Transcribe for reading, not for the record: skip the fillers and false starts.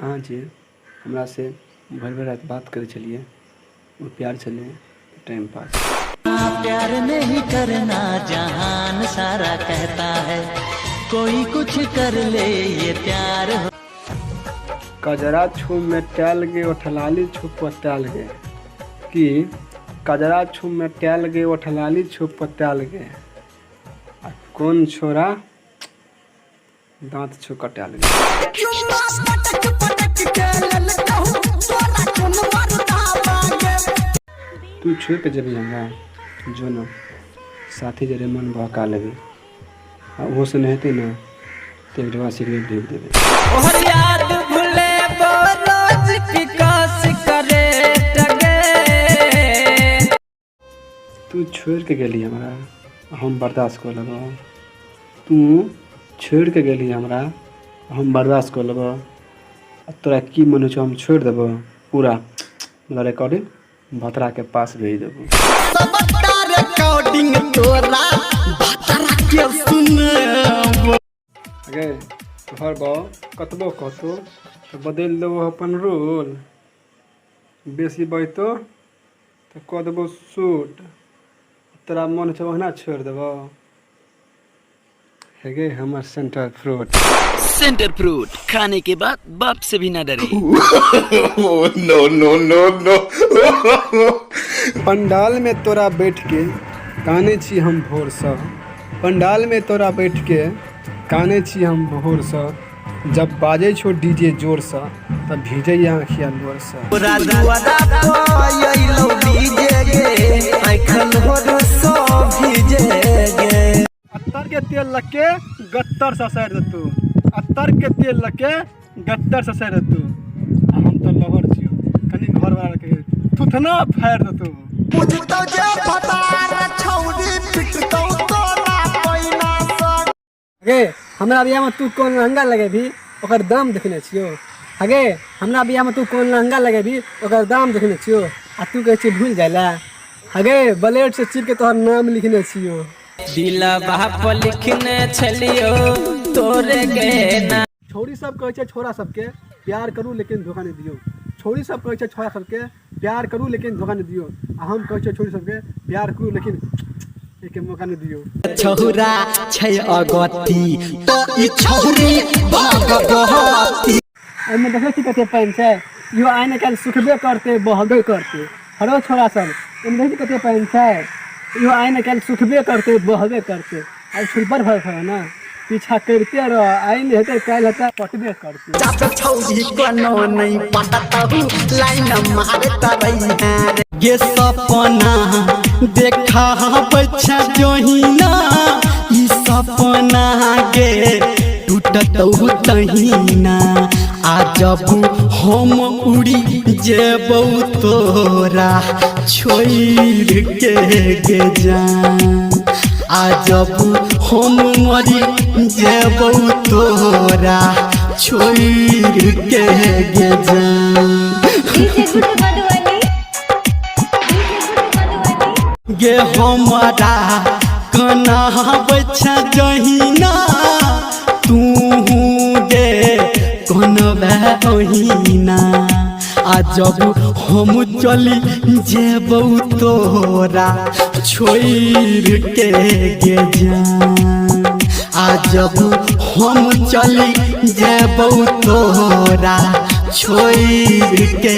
हाँ जी, हमरा से भर भर रात बात करे चलिए, वो प्यार चले टाइम पास। प्यार नहीं करना जहान सारा कहता है, कोई कुछ कर ले ये प्यार हो। कजरा छू में टैल गे ओठलाली छू पत्याल गे कि कजरा छू में टैल गे ओठलाली छू पत्याल गे आ कौन छोरा दांत छू कटाल गे। तू छू के जब हमरा जो न साथी जरे मन बहका लगे आ वो से नहते न तो एक जगह सिगरेट ढीप देवे। याद भूले रोज विकास करे टगे। तू छोड़ के गेली हमरा हम बर्दाश्त कर लेबो। तू छोड़ के गेली हमरा हम बर्दाश्त कर लेबो। तोरा की मन छो हम छोड़ देबो पूरा मतलब रिकॉर्डिंग भतरा के पास भेज देबो। रिकॉर्डिंग तोरा भतरा के सुनबो। अगे घर बा कतबो कहतो तो बदल देबो अपन रोल। बेसी बैतो तो कह देबो शूट। तेरा मन छो ओहना छोड़ देबो। हेगे हमर सेंटर फ्रूट। सेंटर फ्रूट खाने के बाद बाप से भी ना डरे। No no no no. Pandal में तोरा बैठ के काने छी हम भोर सा। पंडाल में तोरा बैठ के काने छी हम भोर सा। जब बाजे छो डीजे जोर सा तब भीजे आँखिया लोर सा। पूरा दुआरा पायलो डीजे गे आइखन होर सो भीजे गे। अत्तर के तेल लगे गत्तर सा सैर दतू। अत्तर के तेल लगे गत्तर सा सैर दतू। हम तो लवर छियो कनी घर वाला के थुथना फाड़ दतू। पूछतो जे फतार छौरी पिटतो तोरा पैना सन। गे हमरा बियाह में तू कौन लहंगा लगे भी ओकर दाम देखने छियो। हगे हमरा बियाह में तू कौन लहंगा लगे भी ओकर दाम देखने छियो। आ तू कहे छी भूल जाइला। हगे ब्लेड से चिर के तोहर नाम लिखने छियो। दिलवा पर लिखने छलियो तोरे के ना। छोरी सब कहे छै छोरा सबके प्यार करू लेकिन धोखा नहीं दियो। छोरी सब कहे छै छोरा सबके प्यार करू लेकिन धोखा नहीं दियो। आ हम कहे छै छोरी सबके प्यार करू लेकिन एक मौका नहीं दियो। छोरा छै अगति तो ई छोरी भगवती। एमे देखे छी कते पाइन छै। यो आइने काल सुखबे करते बहबे करते। हरो छोरा सब एमे देखे छी कते पाइन छै। यो आइने काल सुखबे करते बहबे करते। आ छुपर भर है ना पीछा करते रह आइने हेते काल हेते पटबे करते। जब छौरी कोनो नहीं पटतहु लाइन मारता रही है। ये सपना देखा बच्चा जोहिना ई सपना गे टूटतहु तहिना। आ जब हम उड़ी जेबौ तोरा छोड़ के गे जान। आ जब हम मरी जेबौ तोरा छोड़ के गे जान। गे हमारा कना बच्चा जहिना तू गे कनबे ओहिना। आ जब हम चली जेबौ तोरा छोड़ के गे जान। आ जब हम चली जेबौ तोरा छोड़ के